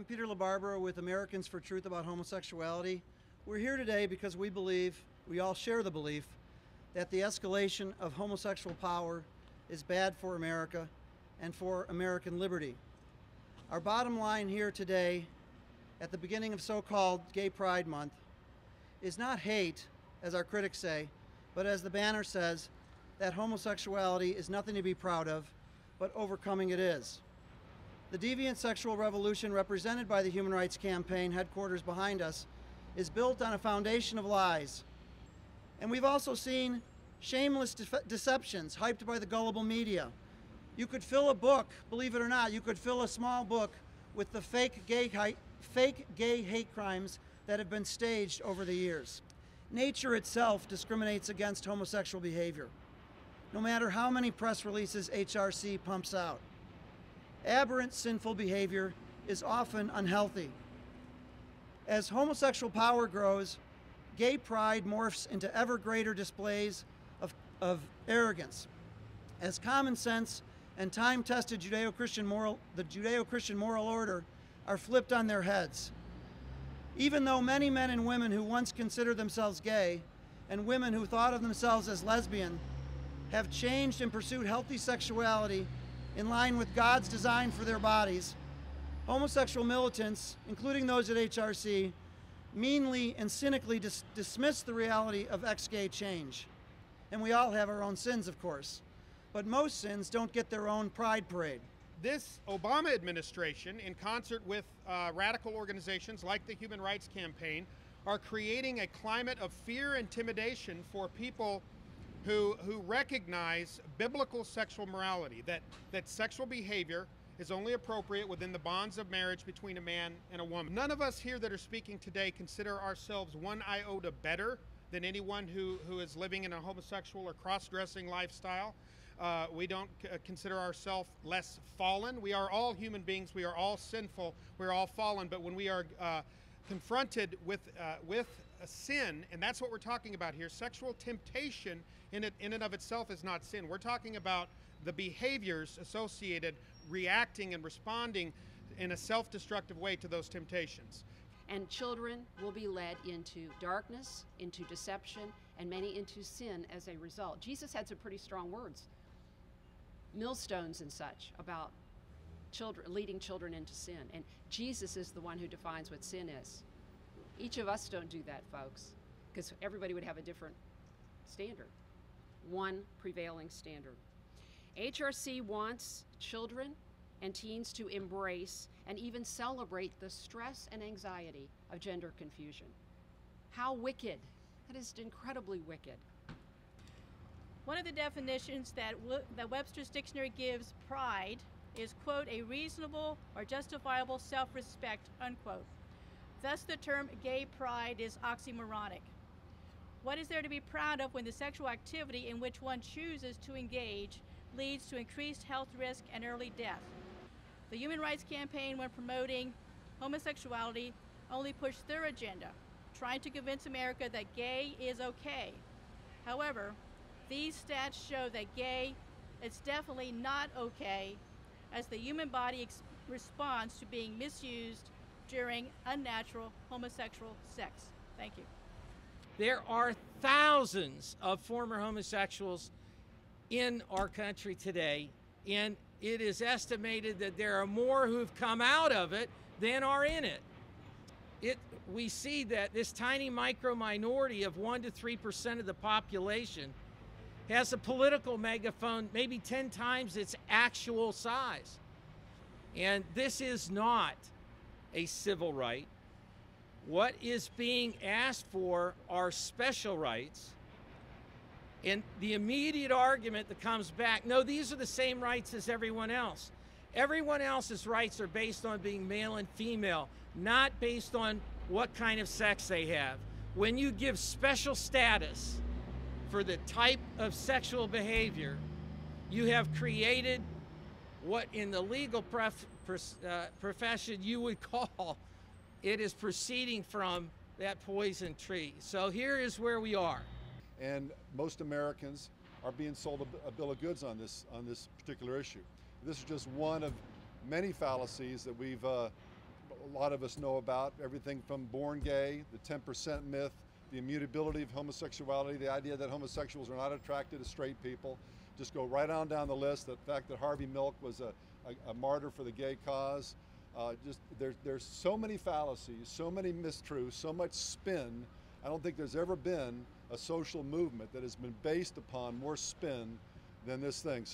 I'm Peter LaBarbera with Americans for Truth About Homosexuality. We're here today because we believe, we all share the belief, that the escalation of homosexual power is bad for America and for American liberty. Our bottom line here today, at the beginning of so-called Gay Pride Month, is not hate, as our critics say, but as the banner says, that homosexuality is nothing to be proud of, but overcoming it is. The deviant sexual revolution represented by the Human Rights Campaign headquarters behind us is built on a foundation of lies. And we've also seen shameless deceptions hyped by the gullible media. You could fill a book, believe it or not, you could fill a small book with the fake gay hate crimes that have been staged over the years. Nature itself discriminates against homosexual behavior, no matter how many press releases HRC pumps out. Aberrant, sinful behavior is often unhealthy. As homosexual power grows, gay pride morphs into ever greater displays of arrogance. As common sense and time-tested Judeo-Christian moral order are flipped on their heads. Even though many men and women who once considered themselves gay and women who thought of themselves as lesbian have changed and pursued healthy sexuality in line with God's design for their bodies, homosexual militants, including those at HRC, meanly and cynically dismiss the reality of ex-gay change. And we all have our own sins, of course, but most sins don't get their own pride parade. This Obama administration, in concert with radical organizations like the Human Rights Campaign, are creating a climate of fear and intimidation for people who recognize biblical sexual morality, that sexual behavior is only appropriate within the bonds of marriage between a man and a woman. None of us here that are speaking today consider ourselves one iota better than anyone who is living in a homosexual or cross-dressing lifestyle. We don't consider ourselves less fallen. We are all human beings. We are all sinful. We're all fallen. But when we are confronted with a sin, and that's what we're talking about here, sexual temptation in and of itself is not sin. We're talking about the behaviors associated, reacting and responding in a self-destructive way to those temptations. And children will be led into darkness, into deception, and many into sin as a result. Jesus had some pretty strong words, millstones and such, about children, leading children into sin. And Jesus is the one who defines what sin is. Each of us don't do that, folks, because everybody would have a different standard, one prevailing standard. HRC wants children and teens to embrace and even celebrate the stress and anxiety of gender confusion. How wicked. That is incredibly wicked. One of the definitions that Webster's dictionary gives pride is, quote, a reasonable or justifiable self-respect, unquote. Thus the term gay pride is oxymoronic. What is there to be proud of when the sexual activity in which one chooses to engage leads to increased health risk and early death? The Human Rights Campaign, when promoting homosexuality, only pushed their agenda, trying to convince America that gay is okay. However, these stats show that gay is definitely not okay, as the human body responds to being misused during unnatural homosexual sex. Thank you. There are thousands of former homosexuals in our country today, and it is estimated that there are more who've come out of it than are in it. We see that this tiny micro minority of 1 to 3% of the population has a political megaphone maybe 10 times its actual size. And this is not a civil right. What is being asked for are special rights. And the immediate argument that comes back, no, these are the same rights as everyone else. Everyone else's rights are based on being male and female, not based on what kind of sex they have. When you give special status for the type of sexual behavior, you have created what in the legal profession you would call, it is proceeding from that poison tree. So here is where we are. And most Americans are being sold a bill of goods on this particular issue. This is just one of many fallacies that we've a lot of us know about, everything from born gay, the 10% myth, the immutability of homosexuality, the idea that homosexuals are not attracted to straight people. Just go right on down the list. The fact that Harvey Milk was a martyr for the gay cause. There's so many fallacies, so many mistruths, so much spin. I don't think there's ever been a social movement that has been based upon more spin than this thing.